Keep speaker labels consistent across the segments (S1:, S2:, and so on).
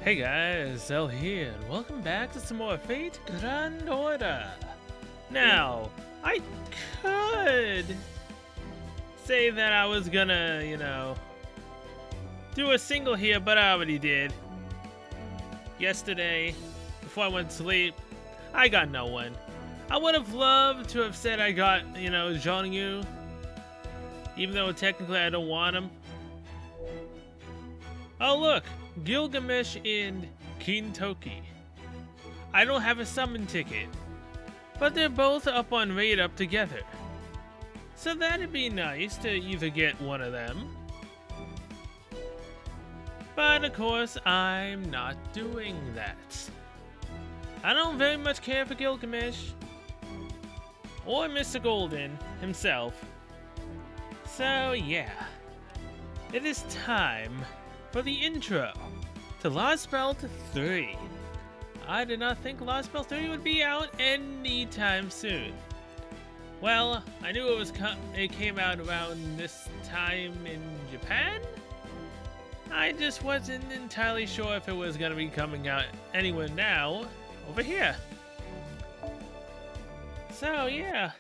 S1: Hey guys, Zell here, and welcome back to some more Fate Grand Order. Now, I could say that I was gonna, do a single here, but I already did. Yesterday, before I went to sleep, I got no one. I would have loved to have said I got, Zhongyu, even though technically I don't want him. Oh look, Gilgamesh and Kintoki. I don't have a summon ticket, but they're both up on raid up together. So that'd be nice to either get one of them. But of course, I'm not doing that. I don't very much care for Gilgamesh or Mr. Golden himself. So yeah, it is time for the intro to Lostbelt 3. I did not think Lostbelt 3 would be out anytime soon. Well, I knew it came out around this time in Japan. I just wasn't entirely sure if it was going to be coming out anywhere now over here. So yeah.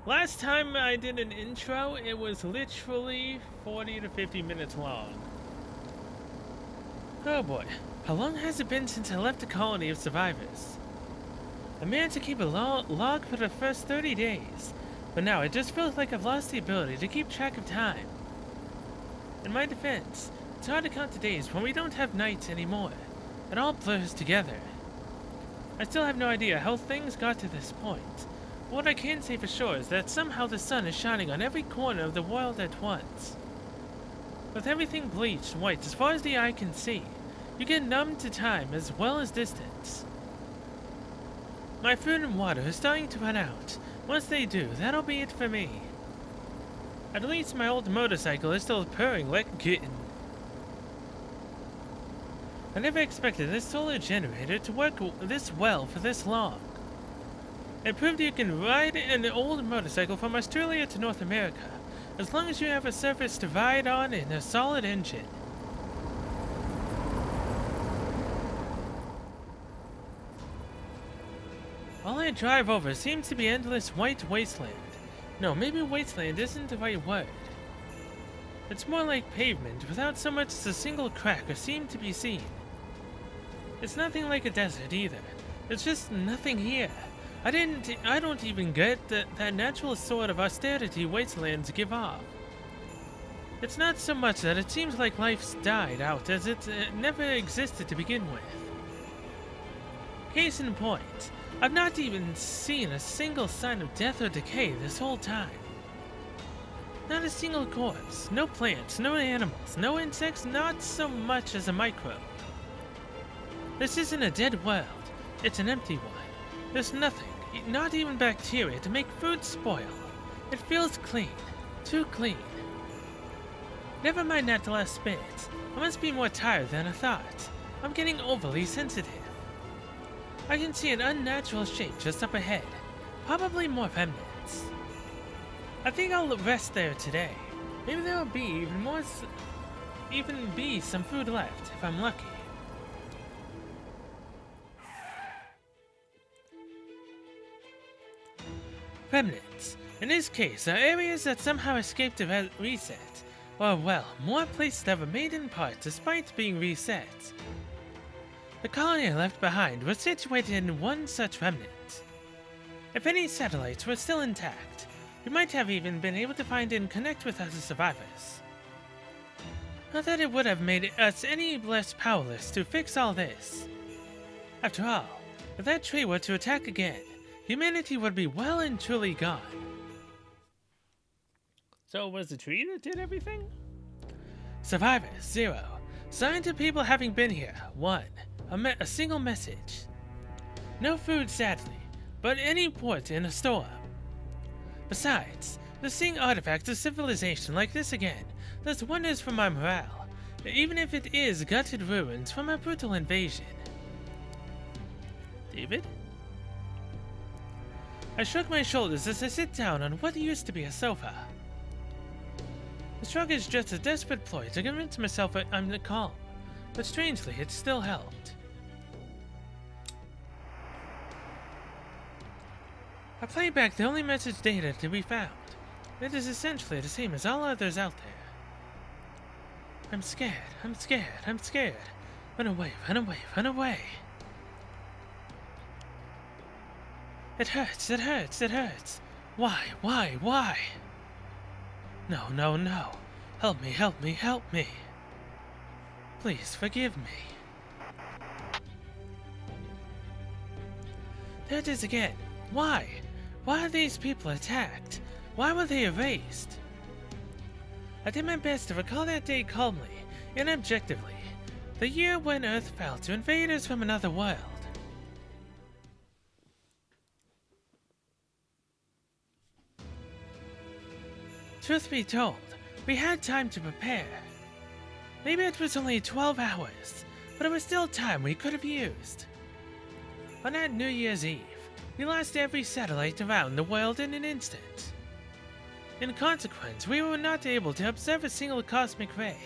S1: Last time I did an intro, it was literally 40 to 50 minutes long. Oh boy, how long has it been since I left the colony of survivors? I managed to keep a log for the first 30 days, but now it just feels like I've lost the ability to keep track of time. In my defense, it's hard to count the days when we don't have nights anymore. It all blurs together. I still have no idea how things got to this point. What I can say for sure is that somehow the sun is shining on every corner of the world at once. With everything bleached white as far as the eye can see, you get numb to time as well as distance. My food and water are starting to run out. Once they do, that'll be it for me. At least my old motorcycle is still purring like a kitten. I never expected this solar generator to work this well for this long. It proved you can ride an old motorcycle from Australia to North America, as long as you have a surface to ride on and a solid engine. All I drive over seems to be endless white wasteland. No, maybe wasteland isn't the right word. It's more like pavement without so much as a single crack or seam to be seen. It's nothing like a desert either. There's just nothing here. I don't even get that natural sort of austerity wastelands give off. It's not so much that it seems like life's died out as it never existed to begin with. Case in point, I've not even seen a single sign of death or decay this whole time. Not a single corpse, no plants, no animals, no insects, not so much as a microbe. This isn't a dead world, it's an empty one. There's nothing, not even bacteria, to make food spoil. It feels clean. Too clean. Never mind that last bit. I must be more tired than I thought. I'm getting overly sensitive. I can see an unnatural shape just up ahead. Probably more remnants. I think I'll rest there today. Maybe there'll be even be some food left, if I'm lucky. Remnants, in this case, are areas that somehow escaped a reset, or well, more places that were made in part despite being reset. The colony I left behind was situated in one such remnant. If any satellites were still intact, we might have even been able to find and connect with other survivors. Not that it would have made us any less powerless to fix all this. After all, if that tree were to attack again, humanity would be well and truly gone. So it was the tree that did everything? Survivors, 0. Signs of people having been here, 1. A single message. No food, sadly, but any port in a storm. Besides, the seeing artifacts of civilization like this again does wonders for my morale, even if it is gutted ruins from a brutal invasion. David? I shrug my shoulders as I sit down on what used to be a sofa. The shrug is just a desperate ploy to convince myself I'm calm. but strangely, it still helped. I played back the only message data to be found. It is essentially the same as all others out there. I'm scared, I'm scared, I'm scared. Run away, run away, run away. It hurts, it hurts, it hurts. Why, why? No, no, no. Help me, help me, help me. Please forgive me. There it is again. Why? Why are these people attacked? Why were they erased? I did my best to recall that day calmly and objectively. The year when Earth fell to invaders from another world. Truth be told, we had time to prepare. Maybe it was only 12 hours, but it was still time we could have used. On that New Year's Eve, we lost every satellite around the world in an instant. In consequence, we were not able to observe a single cosmic ray,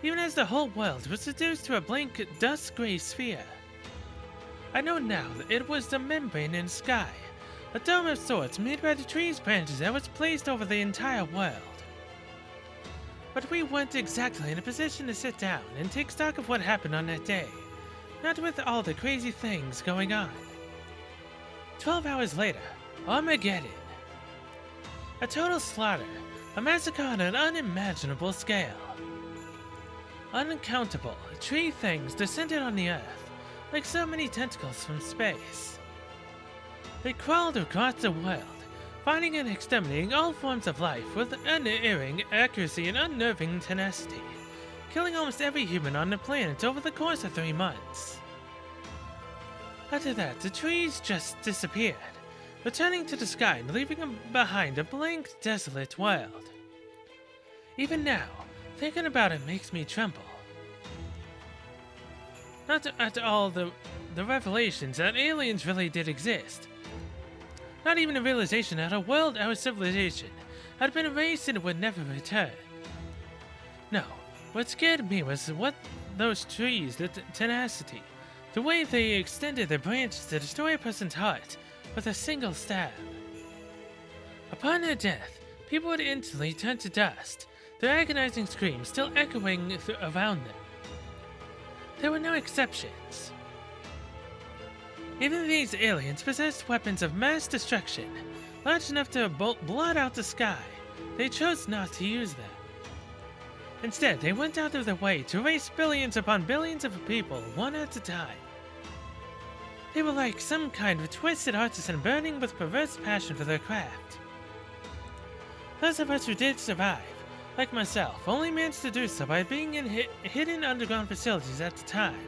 S1: even as the whole world was reduced to a blank dust-gray sphere. I know now that it was the membrane in the sky, a dome of sorts made by the tree's branches that was placed over the entire world. But we weren't exactly in a position to sit down and take stock of what happened on that day, not with all the crazy things going on. 12 hours later, Armageddon. A total slaughter, a massacre on an unimaginable scale. Uncountable tree things descended on the earth, like so many tentacles from space. They crawled across the world, finding and exterminating all forms of life with unerring accuracy and unnerving tenacity, killing almost every human on the planet over the course of 3 months. After that, the trees just disappeared, returning to the sky and leaving behind a blank, desolate world. Even now, thinking about it makes me tremble. Not at all the revelations that aliens really did exist. Not even the realization that a world, our civilization, had been erased and would never return. No, what scared me was what those trees, the tenacity, the way they extended their branches to destroy a person's heart with a single stab. Upon their death, people would instantly turn to dust, their agonizing screams still echoing around them. There were no exceptions. Even these aliens possessed weapons of mass destruction, large enough to blot out the sky. They chose not to use them. Instead, they went out of their way to erase billions upon billions of people, one at a time. They were like some kind of twisted artisan burning with perverse passion for their craft. Those of us who did survive, like myself, only managed to do so by being in hidden underground facilities at the time.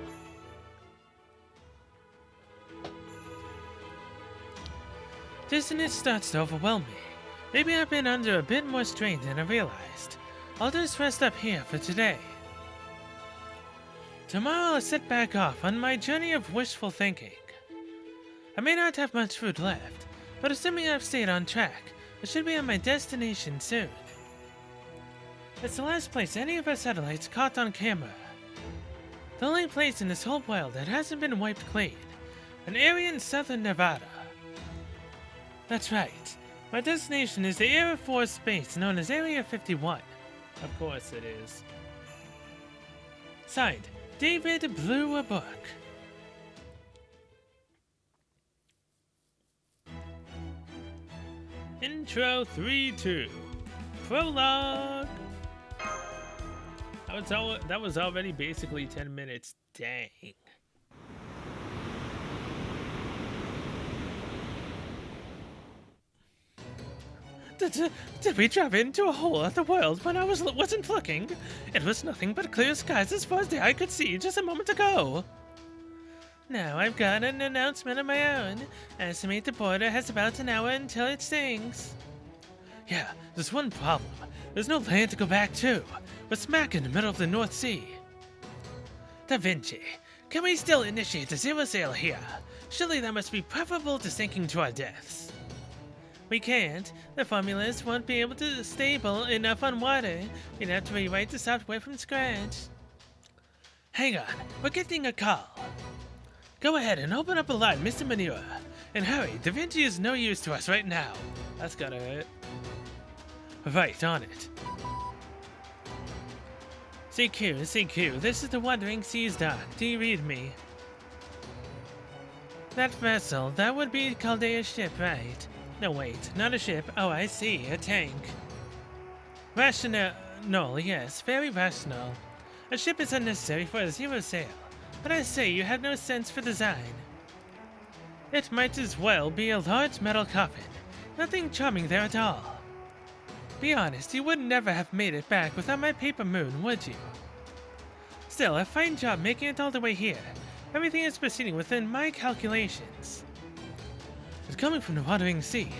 S1: Dissonance starts to overwhelm me. Maybe I've been under a bit more strain than I realized. I'll just rest up here for today. Tomorrow I'll set back off on my journey of wishful thinking. I may not have much food left, but assuming I've stayed on track, I should be at my destination soon. It's the last place any of our satellites caught on camera. The only place in this whole world that hasn't been wiped clean. An area in southern Nevada. That's right. My destination is the Air Force base known as Area 51. Of course it is. Signed, David Blew a Book. Intro 3-2. Prologue. That was already basically 10 minutes. Dang. Did we drive into a whole other world when I wasn't looking? It was nothing but clear skies as far as the eye could see just a moment ago. Now I've got an announcement of my own. Estimate the border has about an hour until it stings. Yeah, there's one problem. There's no land to go back to. We're smack in the middle of the North Sea. Da Vinci, can we still initiate a zero sail here? Surely that must be preferable to sinking to our deaths. We can't. The formulas won't be able to stable enough on water. We'd have to rewrite the software from scratch. Hang on, we're getting a call. Go ahead and open up a line, Mr. Manure. And hurry, Da Vinci is no use to us right now. That's gotta hurt. Right, on it. CQ, this is the Wandering Seas dock. Do you read me? That vessel, that would be called a ship, right? No, wait, not a ship. Oh, I see, a tank. Rational, yes, very rational. A ship is unnecessary for a zero sail, but I say you have no sense for design. It might as well be a large metal coffin. Nothing charming there at all. Be honest, you would never have made it back without my paper moon, would you? Still, a fine job making it all the way here. Everything is proceeding within my calculations. It's coming from the Wandering Sea.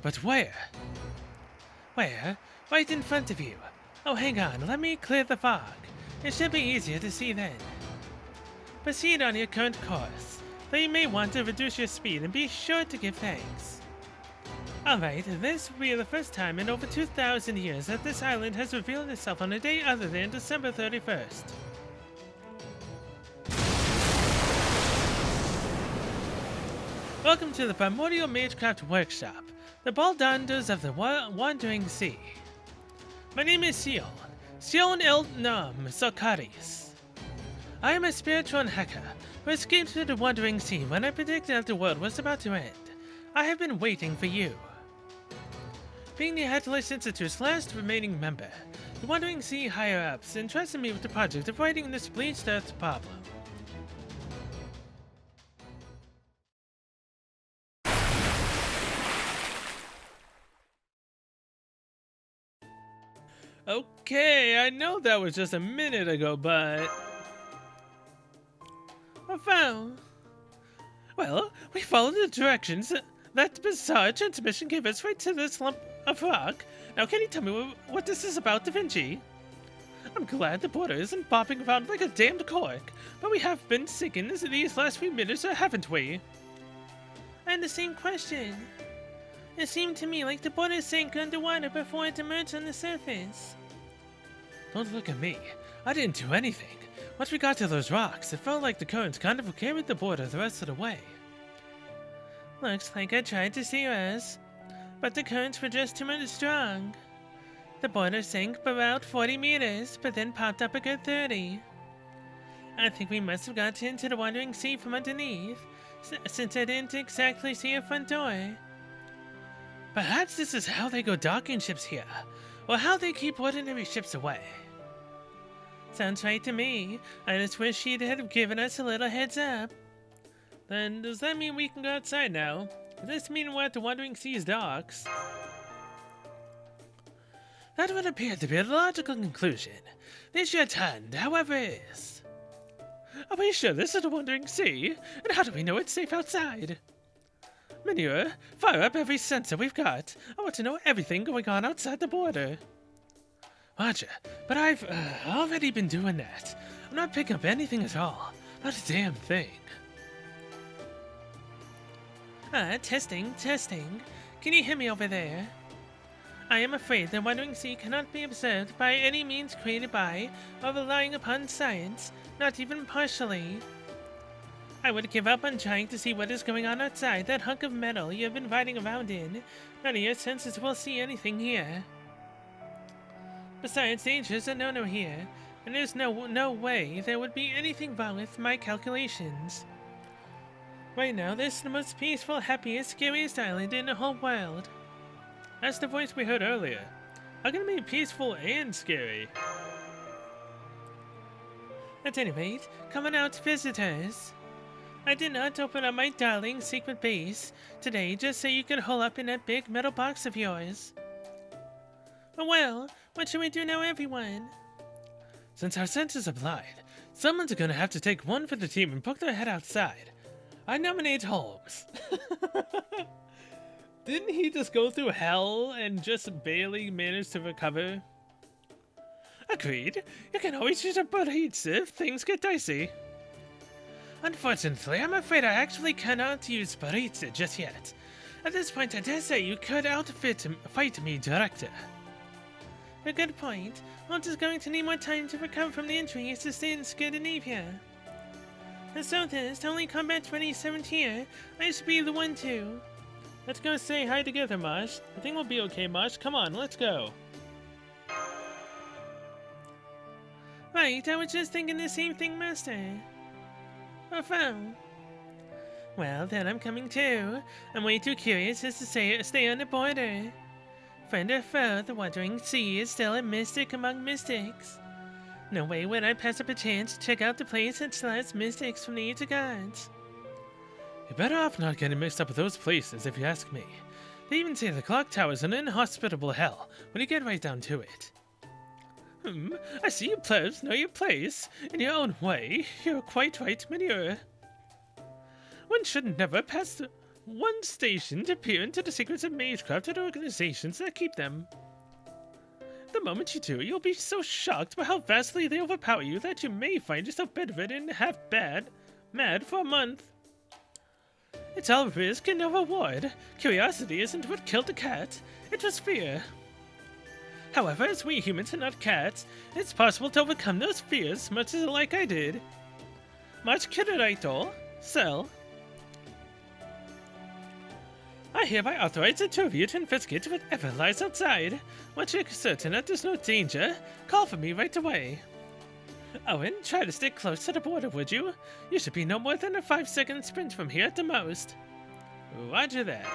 S1: But where? Where? Right in front of you. Oh, hang on, let me clear the fog. It should be easier to see then. Proceed on your current course, though you may want to reduce your speed and be sure to give thanks. Alright, this will be the first time in over 2,000 years that this island has revealed itself on a day other than December 31st. Welcome to the Primordial Magecraft Workshop, the Baldanders of the Wandering Sea. My name is Sion El Nam Sokaris. I am a spiritual hacker who escaped through the Wandering Sea when I predicted that the world was about to end. I have been waiting for you. Being the Atlas Institute's last remaining member, the Wandering Sea higher-ups entrusted me with the project of righting this bleached Earth problem. Okay, I know that was just a minute ago, but... Well, we followed the directions that bizarre transmission gave us right to this lump of rock. Now can you tell me what this is about, Da Vinci? I'm glad the border isn't bopping around like a damned cork, but we have been sinking these last few minutes, haven't we? I had the same question. It seemed to me like the border sank underwater before it emerged on the surface. Don't look at me. I didn't do anything. Once we got to those rocks, it felt like the currents kind of carried the border the rest of the way. Looks like I tried to steer us, but the currents were just too much strong. The border sank about 40 meters, but then popped up a good 30. I think we must have got into the Wandering Sea from underneath, since I didn't exactly see a front door. Perhaps this is how they go docking ships here, or how they keep ordinary ships away. Sounds right to me. I just wish she'd have given us a little heads up. Then does that mean we can go outside now? Does this mean we're at the Wandering Sea's docks? That would appear to be a logical conclusion. There's your turn, however it is. Are we sure this is the Wandering Sea? And how do we know it's safe outside? Manure, fire up every sensor we've got. I want to know everything going on outside the border. Roger, but I've already been doing that. I'm not picking up anything at all. Not a damn thing. Testing. Can you hear me over there? I am afraid the Wandering Sea cannot be observed by any means created by or relying upon science, not even partially. I would give up on trying to see what is going on outside that hunk of metal you have been riding around in. None of your senses will see anything here. Besides, dangers are no-no here, and there's no way there would be anything wrong with my calculations. Right now, this is the most peaceful, happiest, scariest island in the whole world. That's the voice we heard earlier. How can it be peaceful and scary? At any rate, come on out, visitors. I did not open up my darling secret base today just so you could hole up in that big metal box of yours. Well, what should we do now, everyone? Since our senses are blind, someone's gonna have to take one for the team and poke their head outside. I nominate Holmes. Didn't he just go through hell and just barely manage to recover? Agreed. You can always use a burrito if things get dicey. Unfortunately, I'm afraid I actually cannot use burrito just yet. At this point, I dare say you could fight me, Director. A good point. I'm just going to need more time to recover from the injury sustained in Scandinavia. The Southest, only combat-ready 7th year. I should be the one to. Let's go say hi together, Mosh. I think we'll be okay, Mosh. Come on, let's go. Right, I was just thinking the same thing, Master. Oh. Well, then I'm coming too. I'm way too curious just to stay on the border. Friend or foe, the Wandering Sea is still a mystic among mystics. No way would I pass up a chance to check out the place that slays mystics from the age of gods. You're better off not getting mixed up with those places, if you ask me. They even say the clock tower's an inhospitable hell when you get right down to it. I see you plebs know your place. In your own way, you're quite right, manure. One should never pass one station to peer into the secrets of magecraft and organizations that keep them. The moment you do, you'll be so shocked by how vastly they overpower you that you may find yourself bedridden and mad for a month. It's all risk and no reward. Curiosity isn't what killed the cat, it was fear. However, as we humans are not cats, it's possible to overcome those fears much as like I did. Much kiriraito, sell. I hereby authorize the two of you to investigate whatever lies outside. Once you're certain that there's no danger, call for me right away. Owen, try to stick close to the border, would you? You should be no more than a 5-second sprint from here at the most. Roger that.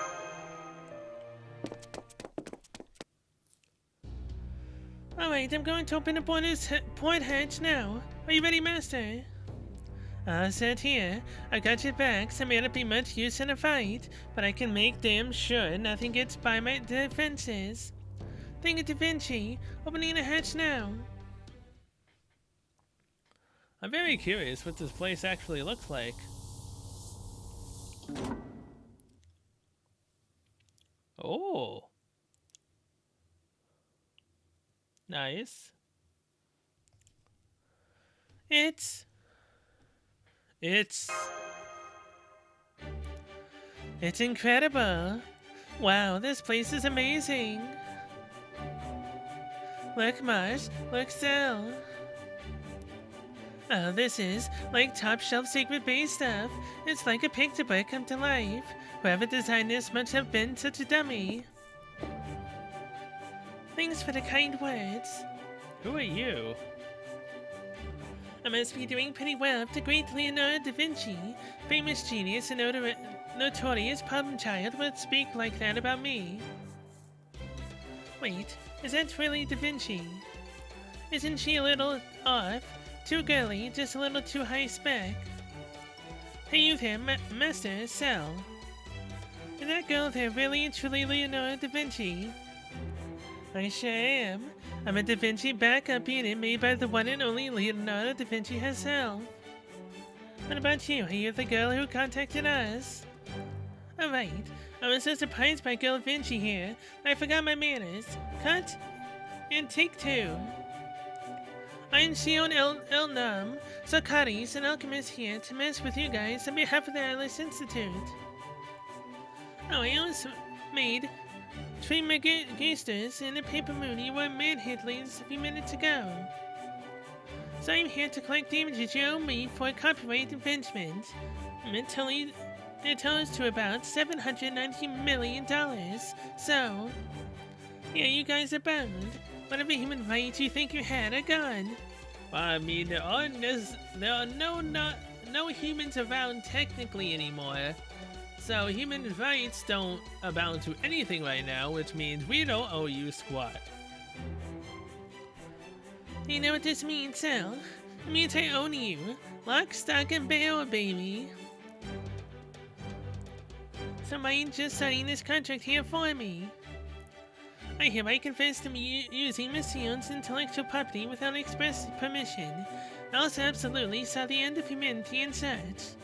S1: Alright, I'm going to open the border's port hatch now. Are you ready, Master? Set here. I got your back, so may not be much use in a fight, but I can make damn sure nothing gets by my defenses. Think of Da Vinci, opening the hatch now. I'm very curious what this place actually looks like. Oh. Nice. It's incredible. Wow, this place is amazing. Look, Marsh. Look, Cell. Oh, this is like top shelf secret base stuff. It's like a picture book come to life. Whoever designed this must have been such a dummy. Thanks for the kind words. Who are you? I must be doing pretty well if the great Leonardo da Vinci, famous genius and notorious problem child, would speak like that about me. Wait, is that really Da Vinci? Isn't she a little off? Too girly, just a little too high spec? Hey you there, Master, Cell. Is that girl there really and truly Leonardo da Vinci? I sure am. I'm a Da Vinci backup unit made by the one and only Leonardo da Vinci herself. What about you? Are you the girl who contacted us? Alright, I was so surprised by Girl Vinci here, I forgot my manners. Cut and take two. I'm Shion Elnam, Socrates, an alchemist here to mess with you guys on behalf of the Atlas Institute. Oh, I also made 3 megasters and a paper moon you were manhandlings a few minutes ago. So I'm here to collect damages you owe me for copyright infringement. It totals to about $790 million. So, yeah, you guys are boned. Whatever human rights you think you had are gone. Well, I mean, there are no humans around technically anymore. So human rights don't amount to anything right now, which means we don't owe you squat. You know what this means, Sal? It means I own you. Lock, stock, and barrel, baby. Somebody just signing this contract here for me. I hereby confess to me using Miss Sion's intellectual property without express permission. I also absolutely saw the end of humanity and such.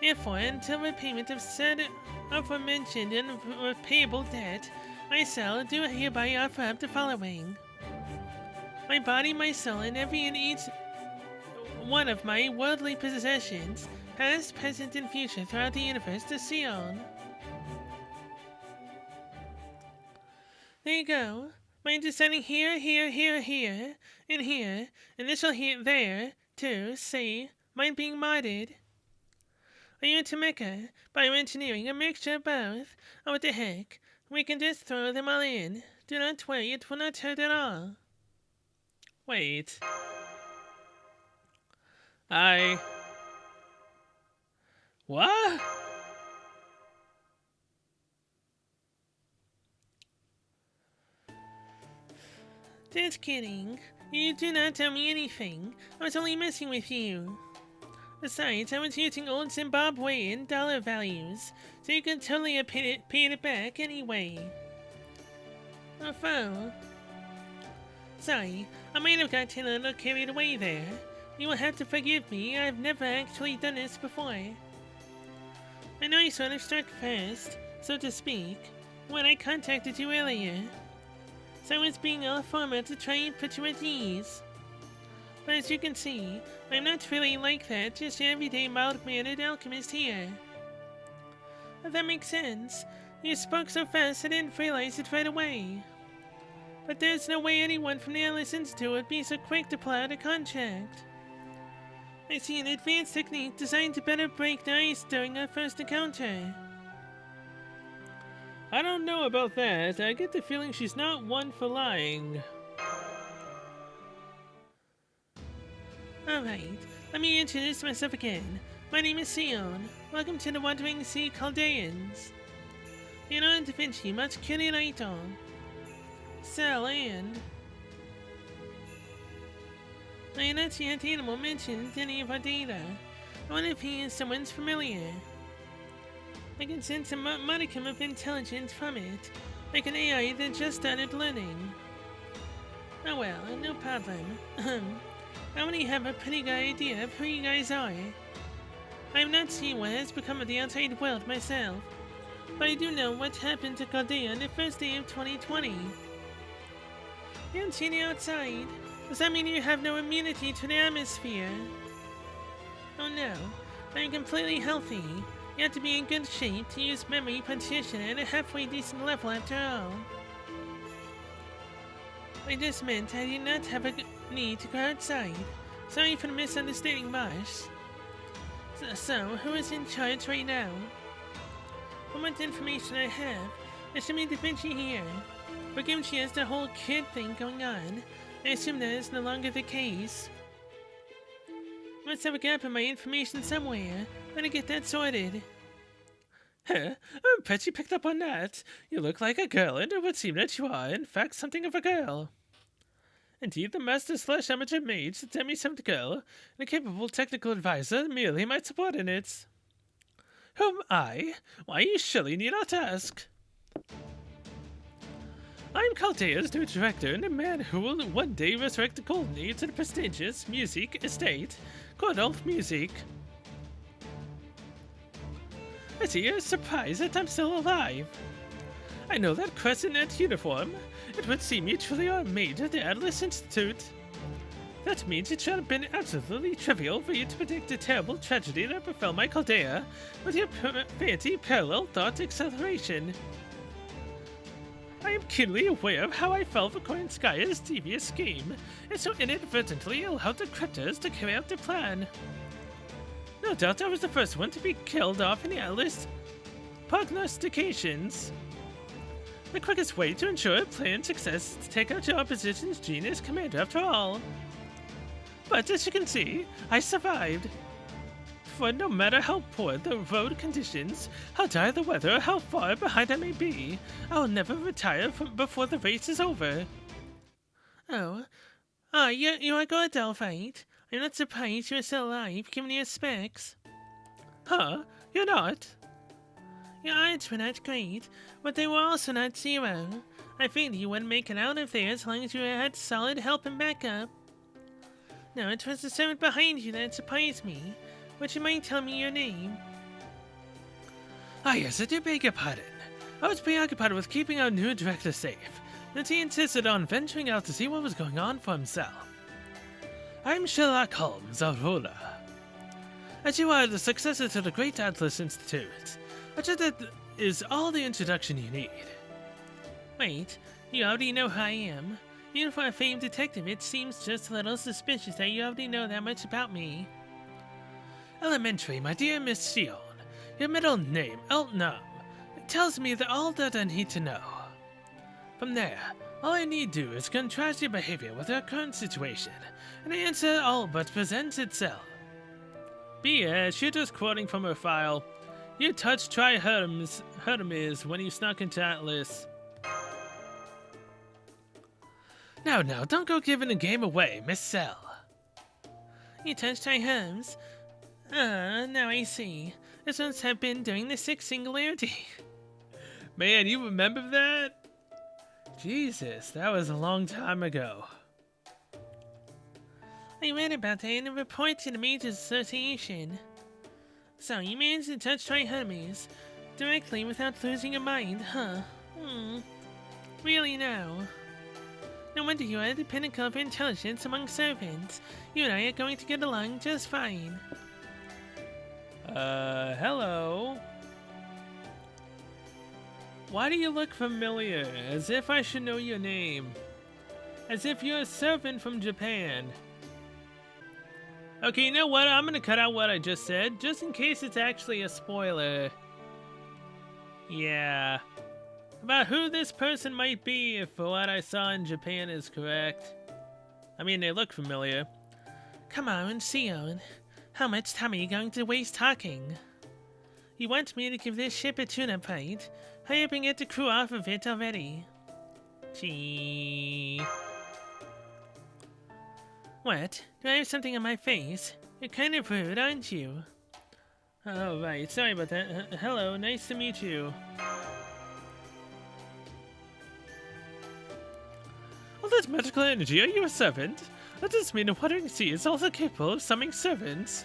S1: Therefore, until repayment of said aforementioned and repayable debt, I do hereby offer up the following. My body, my soul, and every and each one of my worldly possessions, past, present, and future throughout the universe to Sion. There you go. Mine descending here, and this will here, there, too, see, mine being modded. Are you into mecha, bioengineering, a mixture of both? Oh, what the heck? We can just throw them all in. Do not worry, it will not hurt at all. Wait. What? Just kidding. You do not tell me anything. I was only messing with you. Besides, I was using old Zimbabwean dollar values, so you can totally have paid it back anyway. Oh, sorry, I might have got a little carried away there. You will have to forgive me, I've never actually done this before. I know you sort of struck first, so to speak, when I contacted you earlier. So I was being all formal to try and put you at ease. But as you can see, I'm not really like that, just your everyday mild-mannered alchemist here. Well, that makes sense. You spoke so fast I didn't realize it right away. But there's no way anyone from the Alice Institute would be so quick to pull out a contract. I see an advanced technique designed to better break the ice during our first encounter. I don't know about that. I get the feeling she's not one for lying. Alright, let me introduce myself again. My name is Sion. Welcome to the Wandering Sea Chaldeans. Leonardo da Vinci, much curiorato. Cell and... I have not yet animal mentioned any of our data. I wonder if he is someone's familiar. I can sense a modicum of intelligence from it, like an AI that just started learning. Oh well, no problem. I already have a pretty good idea of who you guys are. I have not seen what has become of the outside world myself, but I do know what happened to Chaldea on the first day of 2020. You haven't seen the outside. Does that mean you have no immunity to the atmosphere? Oh no, I'm completely healthy. You have to be in good shape to use memory partition at a halfway decent level after all. I just meant I did not have a need to go outside. Sorry for the misunderstanding, Marsh. So, who is in charge right now? From what information I have, there should be Da Vinci here. But given she has the whole kid thing going on, I assume that is no longer the case. Must have a gap in my information somewhere. Better get that sorted. Huh, I bet you picked up on that. You look like a girl, and it would seem that you are, in fact, something of a girl. Indeed, the master/amateur mage, the demi-summed girl, and a capable technical advisor, merely my subordinates. Whom I? Why, you surely need not ask. I'm Chaldea's new director, and a man who will one day resurrect the colony to the prestigious music estate, Cordolf Music. I see you're surprised that I'm still alive. I know that crescent and uniform. It would seem you truly are a mage at the Atlas Institute. That means it should have been absolutely trivial for you to predict the terrible tragedy that befell my Chaldea with your fancy parallel thought acceleration. I am keenly aware of how I fell for Korinskaya's devious scheme, and so inadvertently allowed the cryptos to carry out their plan. No doubt I was the first one to be killed off in the Atlas prognostications. The quickest way to ensure planned success is to take out your opposition's genius commander after all. But as you can see, I survived. For no matter how poor the road conditions, how dire the weather, or how far behind I may be, I'll never retire before the race is over. Oh, you are good, Delphite. I'm not surprised you're still alive, given your specs. Huh? You're not? Your odds were not great, but they were also not zero. I figured you wouldn't make it out of there as long as you had solid help and backup. No, it was the servant behind you that surprised me. Would you mind telling me your name? Ah yes, I do beg your pardon. I was preoccupied with keeping our new director safe, and he insisted on venturing out to see what was going on for himself. I'm Sherlock Holmes, Aurora. As you are the successor to the Great Atlas Institute, I think that is all the introduction you need. Wait, You already know who I am. Even for a famed detective, it seems just a little suspicious that you already know that much about me. Elementary, my dear Miss Shion. Your middle name, Eltnum, tells me that all that I need to know. From there, all I need do is contrast your behavior with our current situation, and the answer all but presents itself. P.S. You're just quoting from her file. You touched Hermes when you snuck into Atlas. Now, don't go giving the game away, Miss Cell. You touched Hermes? Now I see. This must have been during the Sixth Singularity. Man, you remember that? Jesus, that was a long time ago. I read about that in a report to the Majors Association. So, you managed to touch Troy Hermes directly without losing your mind, huh? Really now? No wonder you are at the pinnacle of intelligence among servants. You and I are going to get along just fine. Hello? Why do you look familiar? As if I should know your name. As if you're a servant from Japan. Okay, you know what? I'm gonna cut out what I just said, just in case it's actually a spoiler. Yeah. About who this person might be, if what I saw in Japan is correct. I mean, they look familiar. Come on, Sion. How much time are you going to waste talking? You want me to give this ship a tune-up fight? Hurry up and get the crew off of it already. Gee. What? Do I have something on my face? You're kind of rude, aren't you? Oh, right. Sorry about that. Hello, nice to meet you. All this magical energy, are you a servant? Does this mean the Wandering Sea is also capable of summoning servants?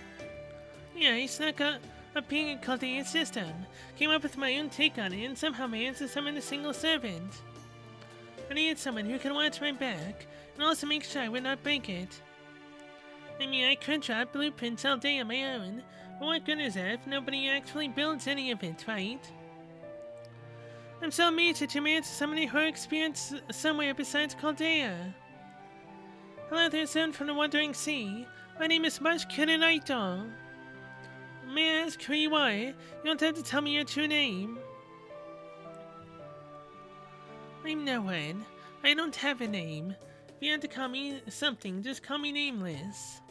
S1: Yeah, I snuck up being a cultivated system, came up with my own take on it, and somehow managed to summon a single servant. I needed someone who could watch my back, and also make sure I would not break it. I mean, I could draw blueprints all day on my own, but what good is that if nobody actually builds any of it, right? I'm so amazed that you managed to summon a horror experience somewhere besides Caldea. Hello there, son from the Wandering Sea. My name is Mashkirinaito. May I ask who you are? You don't have to tell me your true name. I'm no one. I don't have a name. If you have to call me something, just call me Nameless.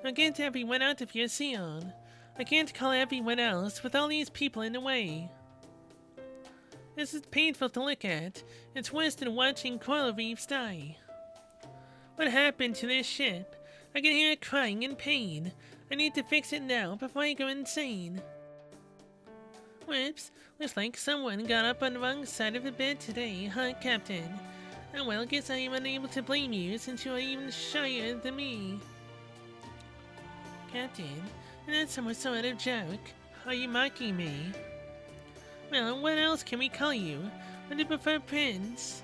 S1: I'll get everyone out of your Sion. I can't call everyone else with all these people in the way. This is painful to look at. It's worse than watching coral reefs die. What happened to this ship? I can hear it crying in pain. I need to fix it now before I go insane. Whoops, looks like someone got up on the wrong side of the bed today, huh, Captain? Oh well, guess I am unable to blame you since you are even shyer than me. Captain, that's some sort of joke. Are you mocking me? Well, what else can we call you? Would you prefer Prince?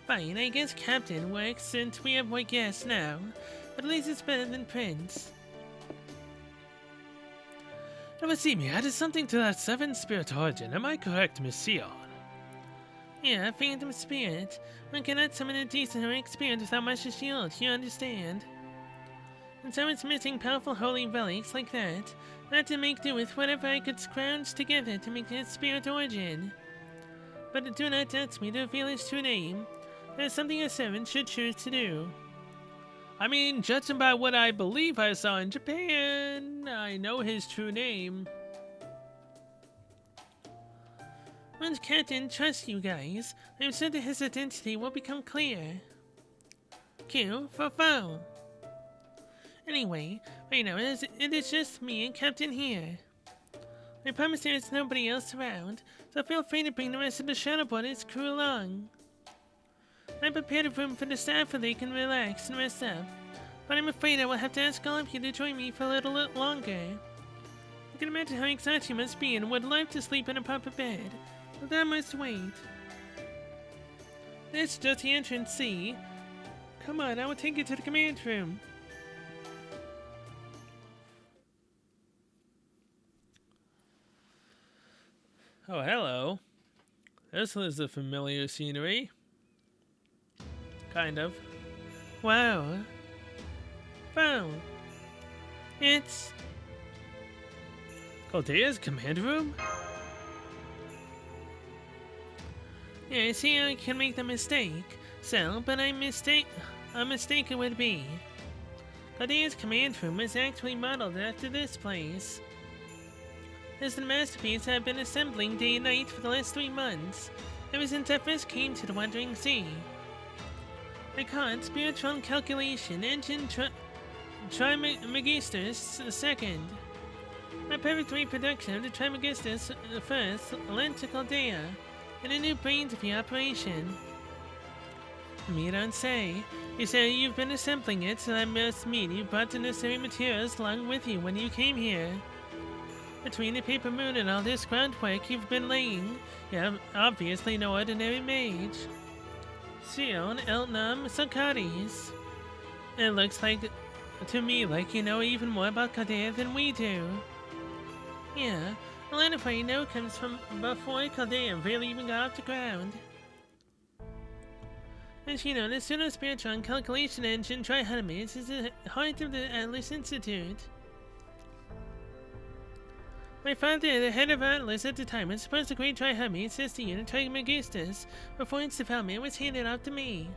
S1: Fine, I guess Captain works since we have more guests now, but at least it's better than Prince. Never see me added something to that seven spirit origin, am I correct, Miss Sion? Yeah, phantom spirit. One cannot summon a decent heroic spirit without much to shield, you understand? And so it's missing powerful holy relics like that. I had to make do with whatever I could scrounge together to make its spirit origin. But do not ask me to reveal its true name. That is something a servant should choose to do. I mean, judging by what I believe I saw in Japan, I know his true name. Once Captain trusts you guys, I'm certain his identity will become clear. Q for phone. Anyway, right now it is just me and Captain here. I promise there is nobody else around, so feel free to bring the rest of the Shadowboarders crew along. I prepared a room for the staff so they can relax and rest up, but I'm afraid I will have to ask all of you to join me for a little longer. You can imagine how exhausted you must be and would love to sleep in a proper bed, but that must wait. This is just the entrance, see? Come on, I will take you to the command room. Oh, hello. This is a familiar scenery. Kind of. Wow. Wow. It's Caldea's command room? Yeah, I see I can make the mistake. So, but a mistake it would be. Caldea's command room is actually modeled after this place. It's the masterpiece I've been assembling day and night for the last 3 months, ever since I first came to the Wandering Sea. I caught Spiritual Calculation Engine Trimegisters II. My perfect reproduction of the Trimegisters first lent to Caldea, and a new brain to the operation. You don't say. You say you've been assembling it, so that must mean you brought the necessary materials along with you when you came here. Between the paper moon and all this groundwork you've been laying, you're obviously no ordinary mage. Sion Elnam Socrates. It looks like to me like you know even more about Caldea than we do. Yeah, a lot of what you know comes from before Caldea really even got off the ground. As you know, the pseudo-spiritual calculation engine Trihotomies is the heart of the Atlas Institute. My father, the head of Atlas at the time, was supposed to create Trihotomies as the unit Trismegistus before its development was handed off to me.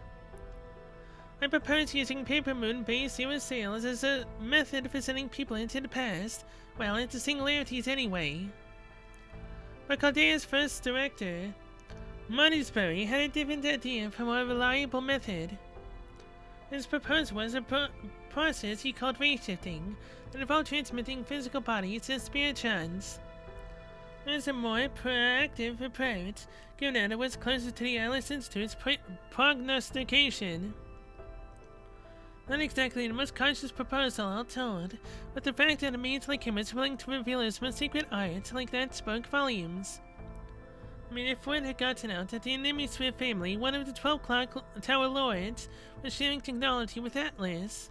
S1: I proposed using paper moon-based zero sales as a method for sending people into the past, well, into singularities anyway. But Caldea's first director, Montesbury, had a different idea for a more reliable method. His proposal was a process he called ray-shifting that involved transmitting physical bodies as spiritrons. It was a more proactive approach, given that it was closer to the Atlas Institute's prognostication. Not exactly the most conscious proposal, all told, but the fact that a mage like him was willing to reveal his most secret art like that spoke volumes. I mean, if word had gotten out that the Nemisphere family, one of the 12 Clock Tower Lords, was sharing technology with Atlas,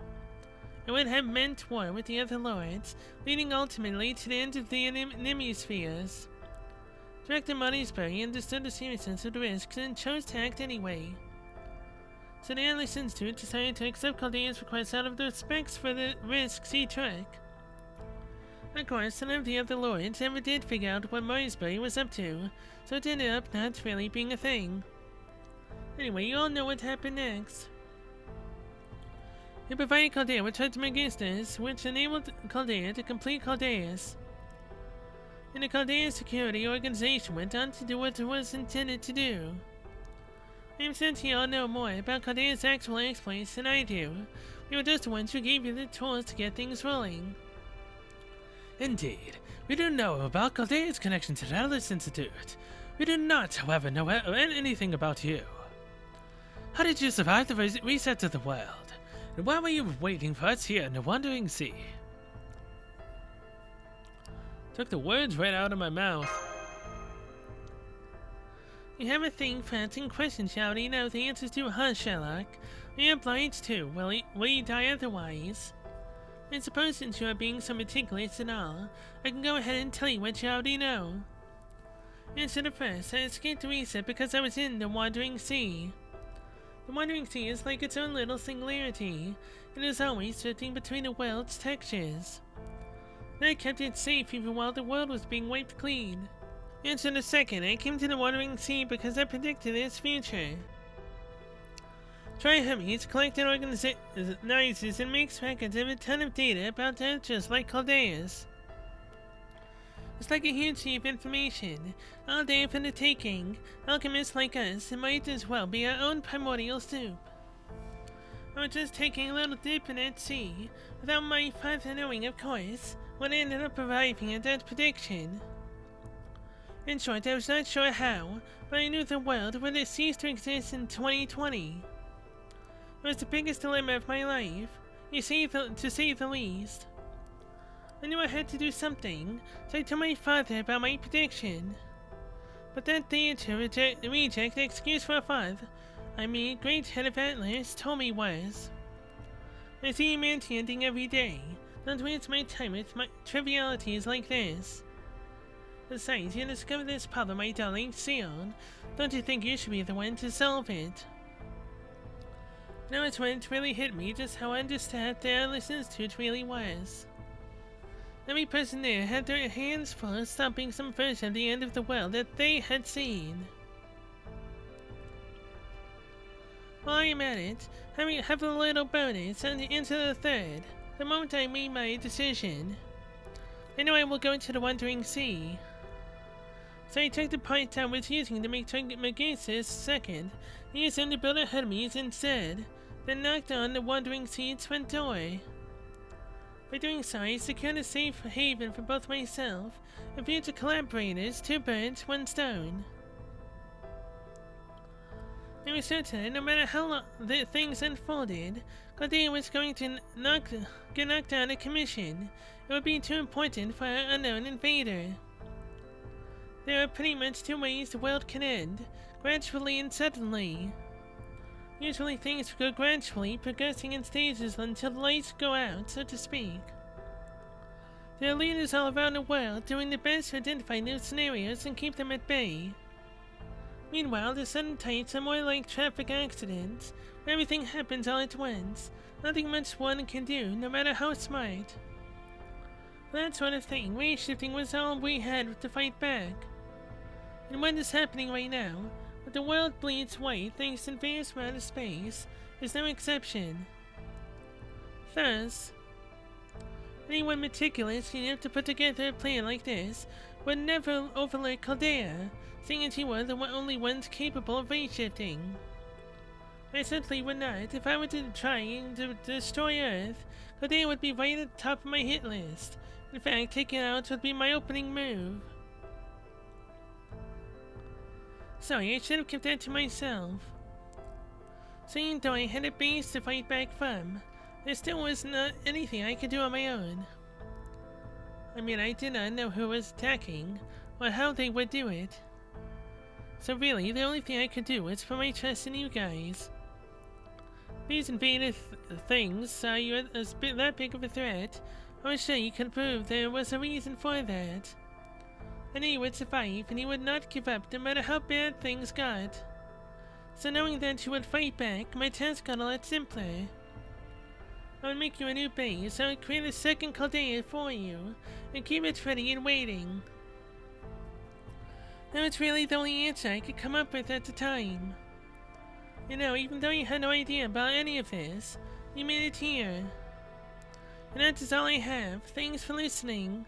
S1: it would have meant war with the other lords, leading ultimately to the end of the Nemispheres. Director Montesbury understood the seriousness of the risks and chose to act anyway. So the Atlas Institute decided to accept Caldea's request out of the respect for the risks he took. Of course, none of the other lords ever did figure out what Montesbury was up to, so it ended up not really being a thing. Anyway, you all know what happened next. He provided Caldea with Trismegistus, which enabled Caldea to complete Caldeus. And the Caldea Security Organization went on to do what it was intended to do. I'm certain you all know more about Caldea's actual exploits than I do. We were just the ones who gave you the tools to get things rolling.
S2: Indeed. We do know about Caldea's connection to the Atlas Institute. We do not, however, know anything about you. How did you survive the reset of the world? And why were you waiting for us here in the Wandering Sea?
S1: Took the words right out of my mouth. You have a thing for asking questions you already know the answers to, huh, Sherlock? You're obliged to. Will you die otherwise? I suppose since you are being so meticulous and all, I can go ahead and tell you what you already know. Answer the first. I escaped the reset because I was in the Wandering Sea. The Wandering Sea is like its own little singularity. It is always drifting between the world's textures. That kept it safe even while the world was being wiped clean. Answer the second. I came to the Wandering Sea because I predicted its future. Trihotomies collected, organizes, and makes records of a ton of data about Earth just like Caldea's. It's like a huge sea of information, all there for the taking. Alchemists like us, it might as well be our own primordial soup. I was just taking a little dip in that sea, without my father knowing, of course, when I ended up arriving at that prediction. In short, I was not sure how, but I knew the world would have ceased to exist in 2020. It was the biggest dilemma of my life, to say the least. I knew I had to do something, so I told my father about my prediction. But that day to reject the excuse for a father, great head of Atlas, told me was, I see humanity ending every day. Don't waste my time with trivialities like this. Besides, you discovered this problem, my darling Sion. Don't you think you should be the one to solve it?
S2: Now it's when it really hit me just how understaffed the Atlas Institute really was. Every person there had their hands full of stopping some version of the end of the world that they had seen. While I am at it, have a little bonus and into the third. The moment I made my decision, I know I will go into the Wandering Sea. So I took the point I was using to make Megasis second, and used them to build a Hermes instead, then knocked on the Wandering Sea's front door. By doing so, I secured a safe haven for both myself and future collaborators, 2 birds, 1 stone. I was certain that no matter how the things unfolded, Claudia was going to get knocked out of commission. It would be too important for an unknown invader. There are pretty much 2 ways the world can end, gradually and suddenly. Usually things go gradually, progressing in stages until the lights go out, so to speak. There are leaders all around the world doing their best to identify new scenarios and keep them at bay. Meanwhile, the sudden tides are more like traffic accidents, where everything happens all at once. Nothing much one can do, no matter how smart. For that sort of thing, way-shifting was all we had to fight back. And what is happening right now, when the world bleeds white thanks to various amount of space, is no exception. Thus, anyone meticulous enough to put together a plan like this would never overlook Chaldea, seeing as he was the only ones capable of way-shifting. I simply would not. If I were to try to destroy Earth, Chaldea would be right at the top of my hit list. In fact, taking it out would be my opening move. Sorry, I should have kept that to myself. Seeing though I had a base to fight back from, there still was not anything I could do on my own. I mean, I did not know who was attacking, or how they would do it. So really, the only thing I could do was put my trust in you guys. These invaded things saw you as that big of a threat. I was sure you could prove there was a reason for that. I knew you would survive, and you would not give up no matter how bad things got. So knowing that you would fight back, my task got a lot simpler. I would make you a new base, I would create a second Chaldea for you, and keep it ready and waiting. That was really the only answer I could come up with at the time. You know, even though you had no idea about any of this, you made it here. And that is all I have. Thanks for listening.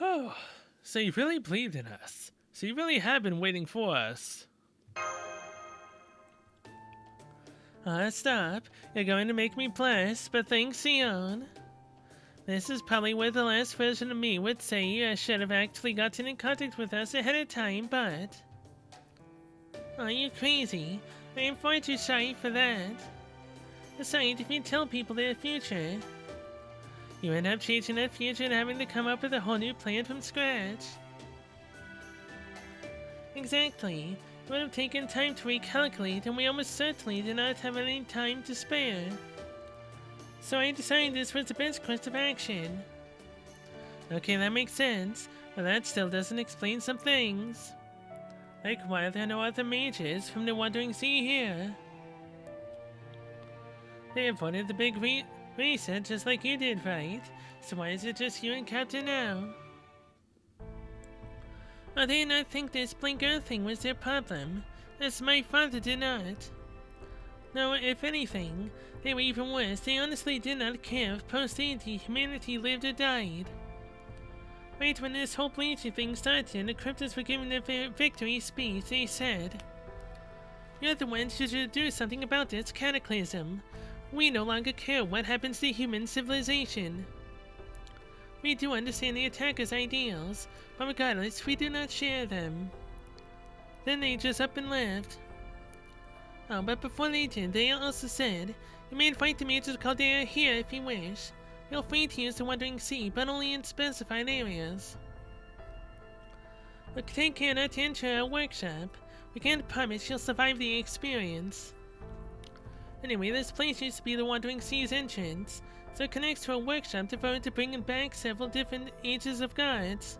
S1: Oh, so you really believed in us. So you really have been waiting for us.
S2: Stop. You're going to make me blush, but thanks, Sion. This is probably where the last version of me would say I should have actually gotten in contact with us ahead of time, but... Are you crazy? I am far too shy for that. Besides, if you tell people their future, you end up changing that future and having to come up with a whole new plan from scratch. Exactly. It would have taken time to recalculate, and we almost certainly did not have any time to spare. So I decided this was the best course of action. Okay, that makes sense, but that still doesn't explain some things. Like why there are no other mages from the Wandering Sea here. They avoided the big reset just like you did, right? So why is it just you and Captain now? Oh, they did not think this blank earth thing was their problem. As my father did not. No, if anything, they were even worse. They honestly did not care if post-80 humanity lived or died. Right when this whole bleaching thing started, the cryptids were giving their victory speech, they said, "You're the ones who should do something about this cataclysm. We no longer care what happens to human civilization. We do understand the attackers' ideals, but regardless, we do not share them." Then they just up and left. Oh, but before they did, they also said, "You may fight the mages of Chaldea here if you wish. Feel free to use the Wandering Sea, but only in specified areas. But take care not to enter our workshop. We can't promise you'll survive the experience." Anyway, this place used to be the Wandering Sea's entrance, so it connects to a workshop devoted to bringing back several different ages of gods.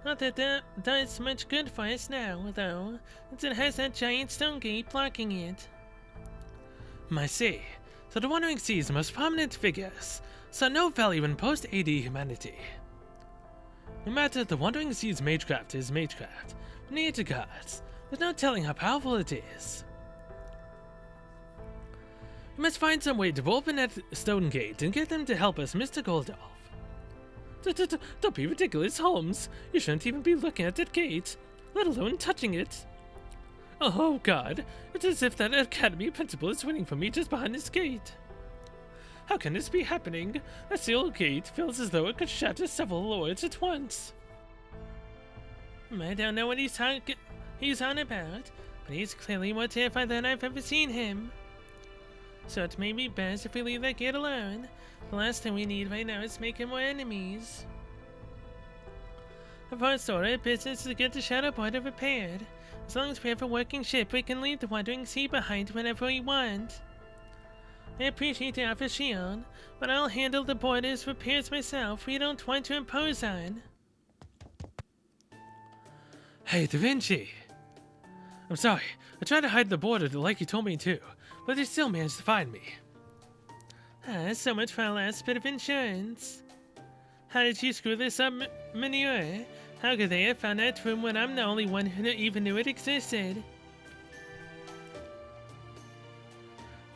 S2: Not that that does much good for us now, though, since it has that giant stone gate blocking it.
S1: I see. So the Wandering Sea's most prominent figures saw no value in post-AD humanity. No matter, the Wandering Sea's magecraft is magecraft. Near to gods, there's no telling how powerful it is. We must find some way to open that stone gate and get them to help us, Mr. Goldolf. Don't be ridiculous, Holmes. You shouldn't even be looking at that gate, let alone touching it. Oh God, it's as if that academy principal is waiting for me just behind this gate. How can this be happening? That sealed gate feels as though it could shatter several lords at once.
S2: I don't know what he's on about, but he's clearly more terrified than I've ever seen him. So it may be best if we leave that gate alone. The last thing we need right now is making more enemies. Our first order of business is to get the Shadow Border repaired. As long as we have a working ship, we can leave the Wandering Sea behind whenever we want. I appreciate the offer, Shion, but I'll handle the border's repairs myself. We don't want to impose on.
S1: Hey, Da Vinci! I'm sorry, I tried to hide the border like you told me to, but they still managed to find me.
S2: So much for our last bit of insurance. How did you screw this up, Manure? How could they have found that room when I'm the only one who even knew it existed?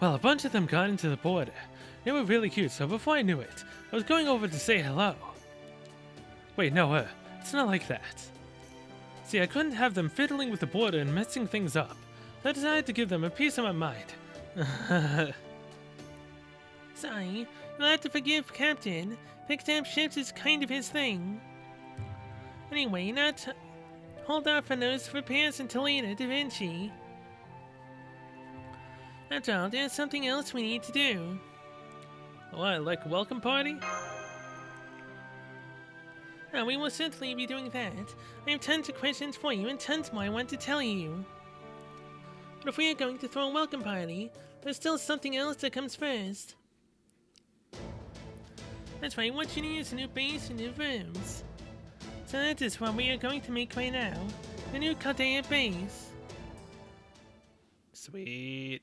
S1: Well, a bunch of them got into the border. They were really cute, so before I knew it, I was going over to say hello. Wait, no, it's not like that. See, I couldn't have them fiddling with the border and messing things up, so I decided to give them a piece of my mind.
S2: Sorry, you'll have to forgive Captain. Fixing up ships is kind of his thing. Anyway, hold off on those repairs until later, Da Vinci. That's all, there's something else we need to do.
S1: What, like a welcome party?
S2: Oh, we will certainly be doing that. I have tons of questions for you and tons more I want to tell you. But if we are going to throw a welcome party, there's still something else that comes first. That's right, what you need is a new base and new rooms. So that is what we are going to make right now. The new Caldea base.
S1: Sweet.